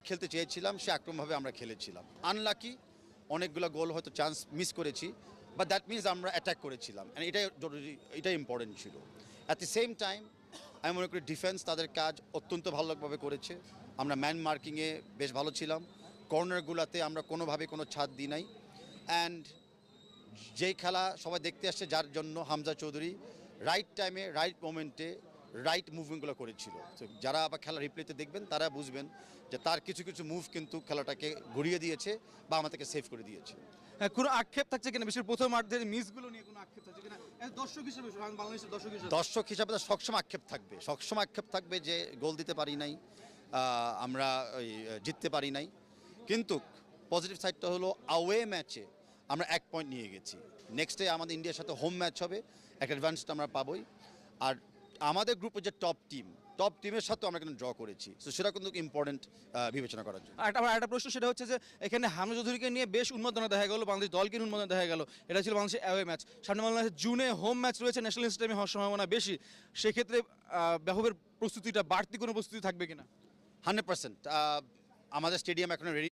খেলতে চেয়েছিলাম সে আক্রমণভাবে আমরা খেলেছিলাম। আনলাকি অনেকগুলো গোল হয়তো চান্স মিস করেছি, বাট দ্যাট মিনস আমরা অ্যাটাক করেছিলাম, এটাই জরুরি, এটাই ইম্পর্টেন্ট ছিল। অ্যাট দি সেম টাইম আমি মনে করি ডিফেন্স তাদের কাজ অত্যন্ত ভালোভাবে করেছে। আমরা ম্যান মার্কিংয়ে বেশ ভালো ছিলাম, কর্নারগুলোতে আমরা কোনোভাবে কোনো ছাড় দিই নাই। অ্যান্ড যেই খেলা সবাই দেখতে আসছে, যার জন্য হামজা চৌধুরী রাইট টাইমে রাইট মোমেন্টে রাইট মুভমেন্টগুলো করেছিল। তো যারা আবার খেলা রিপ্লেতে দেখবেন তারা বুঝবেন যে তার কিছু কিছু মুভ কিন্তু খেলাটাকে ঘুরিয়ে দিয়েছে বা আমাদেরকে সেভ করে দিয়েছে। হ্যাঁ, কোনো আক্ষেপ থাকছে কিনা বিশেষ প্রথমার্ধের মিসগুলো নিয়ে কোনো আক্ষেপ থাকছে কিনা দর্শক হিসেবে, বাংলাদেশের দর্শক হিসেবে? দর্শক হিসাবে তো সবসময় আক্ষেপ থাকবে যে গোল দিতে পারি নাই, আমরা ওই জিততে পারি নাই। কিন্তু পজিটিভ সাইডটা হলো আওয়ে ম্যাচে আমরা 1 পয়েন্ট নিয়ে গেছি। নেক্সট ডে আমাদের ইন্ডিয়ার সাথে হোম ম্যাচ হবে, একটা অ্যাডভান্সটা আমরা পাবোই। আর আমাদের গ্রুপে যে টপ টিমের সাথেও আমরা কিন্তু ড্র করেছি, তো সেটা কিন্তু ইম্পর্টেন্ট বিবেচনা করার জন্য। আমার একটা প্রশ্ন, সেটা হচ্ছে যে এখানে হামজা চৌধুরীকে নিয়ে বেশ উন্মাদনা দেখা গেল, বাংলাদেশ দলকে উন্মাদনা দেখা গেল। এটা ছিল বাংলাদেশের অ্যাওয়ে ম্যাচ। সামনে বাংলাদেশের জুনে হোম ম্যাচ রয়েছে, ন্যাশনাল স্টেডিয়ামে হওয়ার সম্ভাবনা বেশি। সেক্ষেত্রে ব্যাপকের প্রস্তুতিটা, বাড়তি কোনো প্রস্তুতি থাকবে কিনা? 100% আমাদের স্টেডিয়াম এখন রেডি